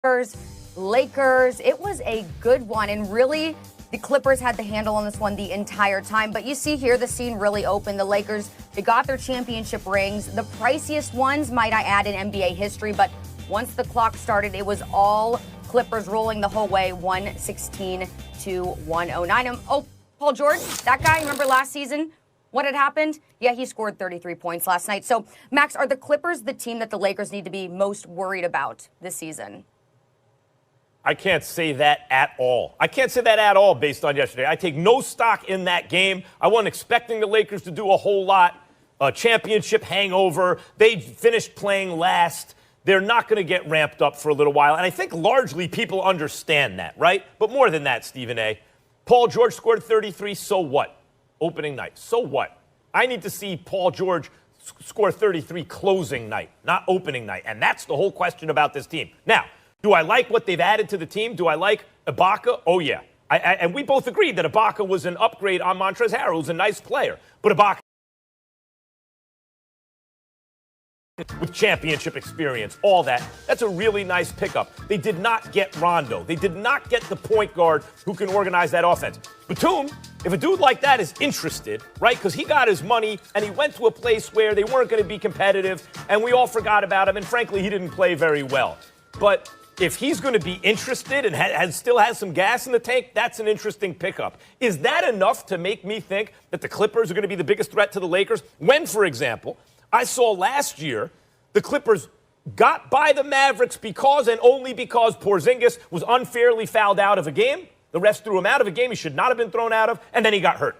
Lakers. It was a good one, and really, the Clippers had the handle on this one the entire time. But you see here, the scene really opened. The Lakers, they got their championship rings, the priciest ones, might I add, in NBA history. But once the clock started, it was all Clippers rolling the whole way, 116 to 109. Oh, Paul George, that guy, remember last season? What had happened? Yeah, he scored 33 points last night. So, Max, are the Clippers the team that the Lakers need to be most worried about this season? I can't say that at all. I can't say that at all based on yesterday. I take no stock in that game. I wasn't expecting the Lakers to do a whole lot. A championship hangover. They finished playing last. They're not going to get ramped up for a little while. And I think largely people understand that, right? But more than that, Stephen A. Paul George scored 33, so what? Opening night, so what? I need to see Paul George score 33 closing night, not opening night. And that's the whole question about this team. Now, do I like what they've added to the team? Do I like Ibaka? Oh, yeah. And we both agreed that Ibaka was an upgrade on Montrezl Harrell, who's a nice player. But Ibaka, with championship experience, all that, that's a really nice pickup. They did not get Rondo. They did not get the point guard who can organize that offense. Batum, if a dude like that is interested, right, because he got his money and he went to a place where they weren't going to be competitive and we all forgot about him, and frankly, he didn't play very well. But if he's going to be interested and still has some gas in the tank, that's an interesting pickup. Is that enough to make me think that the Clippers are going to be the biggest threat to the Lakers? When, for example, I saw last year the Clippers got by the Mavericks because and only because Porzingis was unfairly fouled out of a game. The refs threw him out of a game he should not have been thrown out of, and then he got hurt.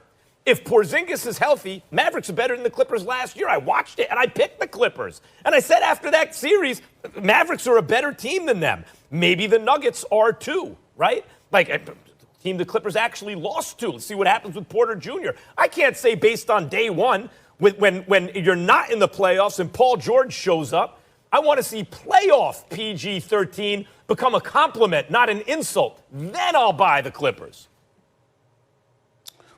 If Porzingis is healthy, Mavericks are better than the Clippers last year. I watched it, and I picked the Clippers. And I said after that series, Mavericks are a better team than them. Maybe the Nuggets are too, right? Like a team the Clippers actually lost to. Let's see what happens with Porter Jr. I can't say based on day one, when you're not in the playoffs and Paul George shows up, I want to see playoff PG-13 become a compliment, not an insult. Then I'll buy the Clippers.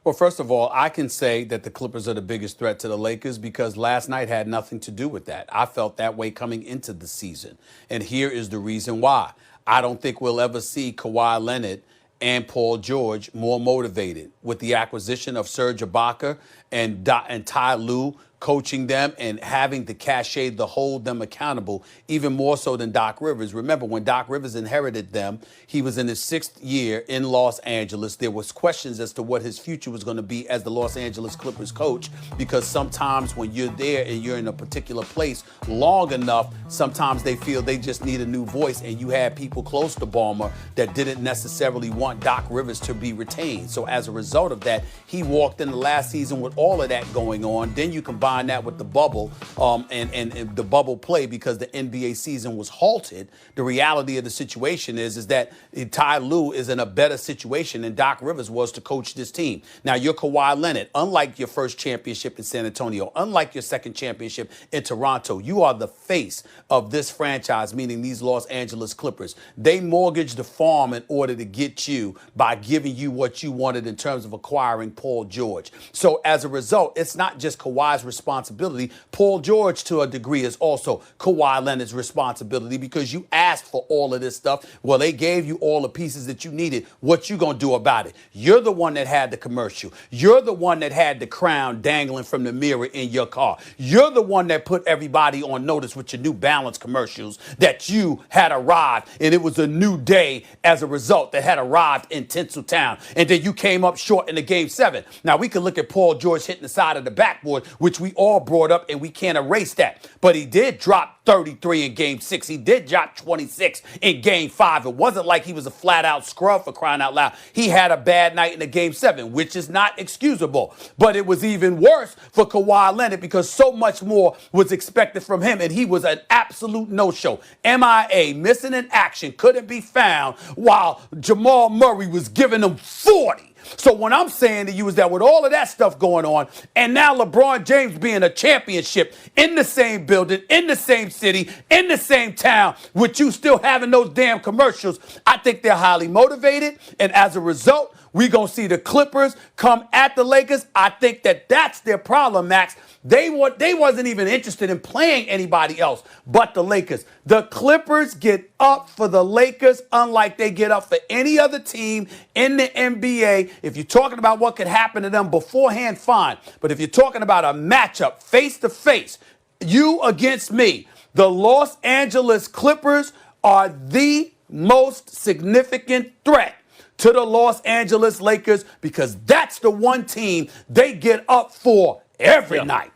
Well, first of all, I can say that the Clippers are the biggest threat to the Lakers because last night had nothing to do with that. I felt that way coming into the season. And here is the reason why. I don't think we'll ever see Kawhi Leonard and Paul George more motivated with the acquisition of Serge Ibaka and Ty Lue coaching them and having the cachet to hold them accountable, even more so than Doc Rivers. Remember, when Doc Rivers inherited them, he was in his 6th year in Los Angeles. There was questions as to what his future was going to be as the Los Angeles Clippers coach, because sometimes when you're there and you're in a particular place long enough, sometimes they feel they just need a new voice, and you had people close to Ballmer that didn't necessarily want Doc Rivers to be retained. So as a result of that, he walked in the last season with all of that going on. Then you combine that with the bubble and the bubble play because the NBA season was halted. The reality of the situation is that Ty Lue is in a better situation than Doc Rivers was to coach this team. Now, you're Kawhi Leonard. Unlike your first championship in San Antonio, unlike your second championship in Toronto, you are the face of this franchise, meaning these Los Angeles Clippers. They mortgaged the farm in order to get you by giving you what you wanted in terms of acquiring Paul George. So as a result, it's not just Kawhi's responsibility. Paul George, to a degree, is also Kawhi Leonard's responsibility because you asked for all of this stuff. Well, they gave you all the pieces that you needed. What you gonna do about it? You're the one that had the commercial. You're the one that had the crown dangling from the mirror in your car. You're the one that put everybody on notice with your New Balance commercials that you had arrived, and it was a new day as a result that had arrived in Tinseltown, and then you came up short in the Game 7. Now, we can look at Paul George hitting the side of the backboard, which we all brought up, and we can't erase that. But he did drop 33 in Game 6. He did drop 26 in Game 5. It wasn't like he was a flat-out scrub, for crying out loud. He had a bad night in the Game 7, which is not excusable. But it was even worse for Kawhi Leonard because so much more was expected from him, and he was an absolute no-show. MIA, missing in action, couldn't be found, while Jamal Murray was giving him 40. So what I'm saying to you is that with all of that stuff going on, and now LeBron James being a championship in the same building, in the same city, in the same town, with you still having those damn commercials, I think they're highly motivated. And as a result, We're going to see the Clippers come at the Lakers. I think that that's their problem, Max. They wasn't even interested in playing anybody else but the Lakers. The Clippers get up for the Lakers unlike they get up for any other team in the NBA. If you're talking about what could happen to them beforehand, fine. But if you're talking about a matchup face to face, you against me, the Los Angeles Clippers are the most significant threat to the Los Angeles Lakers because that's the one team they get up for every night.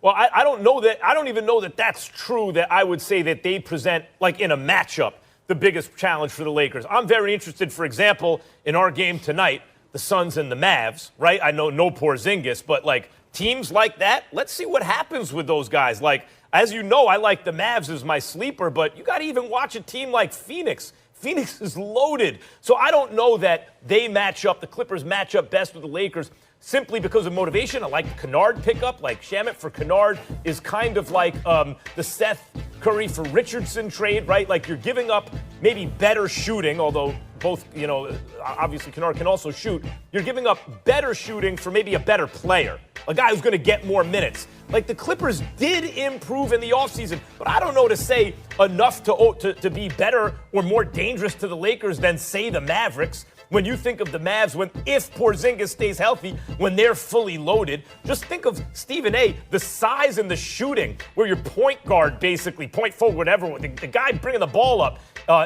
Well, I don't know that. I don't even know that that's true, that I would say that they present, like in a matchup, the biggest challenge for the Lakers. I'm very interested, for example, in our game tonight, the Suns and the Mavs, right? I know no Porzingis, but like teams like that, let's see what happens with those guys. Like, as you know, I like the Mavs as my sleeper, but you got to even watch a team like Phoenix. Phoenix is loaded. So I don't know that they match up, the Clippers match up best with the Lakers simply because of motivation. I like the Kennard pickup. Like Shamet for Kennard is kind of like the Seth Curry for Richardson trade, right? Like you're giving up maybe better shooting, although both, you know, obviously Kennard can also shoot. You're giving up better shooting for maybe a better player, a guy who's going to get more minutes. Like the Clippers did improve in the offseason, but I don't know to say enough to be better or more dangerous to the Lakers than, say, the Mavericks. When you think of the Mavs, if Porzingis stays healthy, when they're fully loaded, just think of Stephen A., the size and the shooting, where your point guard, basically, point forward, whatever, the guy bringing the ball up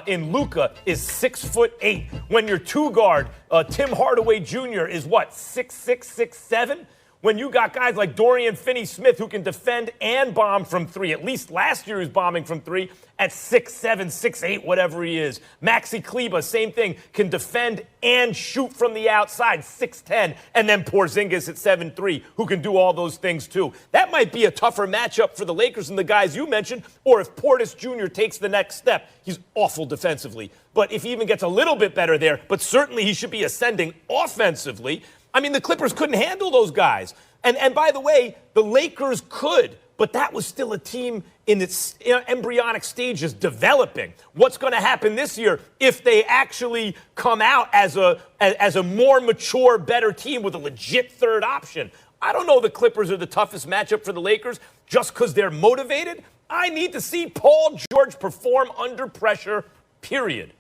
in Luka is 6'8". When your two guard, Tim Hardaway Jr., is what, 6'6", 6'7"? When you got guys like Dorian Finney-Smith who can defend and bomb from three. At least last year he was bombing from three at 6'7", 6'8", whatever he is. Maxi Kleber, same thing, can defend and shoot from the outside, 6'10", and then Porzingis at 7'3", who can do all those things too. That might be a tougher matchup for the Lakers and the guys you mentioned, or if Portis Jr. takes the next step. He's awful defensively. But if he even gets a little bit better there, but certainly he should be ascending offensively. I mean, the Clippers couldn't handle those guys. And by the way, the Lakers could, but that was still a team in its embryonic stages developing. What's going to happen this year if they actually come out as a more mature, better team with a legit third option? I don't know the Clippers are the toughest matchup for the Lakers just because they're motivated. I need to see Paul George perform under pressure, period.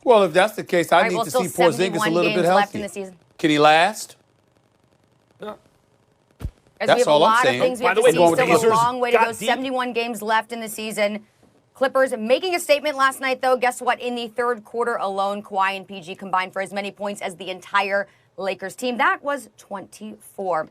Well, if that's the case, I need well, to still see Porzingis a little bit left in healthier. the season. Can he last? As That's we have all a I'm lot saying. of things we By have the to way, see. the Still a Blazers long way to got go. deep. 71 games left in the season. Clippers making a statement last night, though. Guess what? In the third quarter alone, Kawhi and PG combined for as many points as the entire Lakers team. That was 24.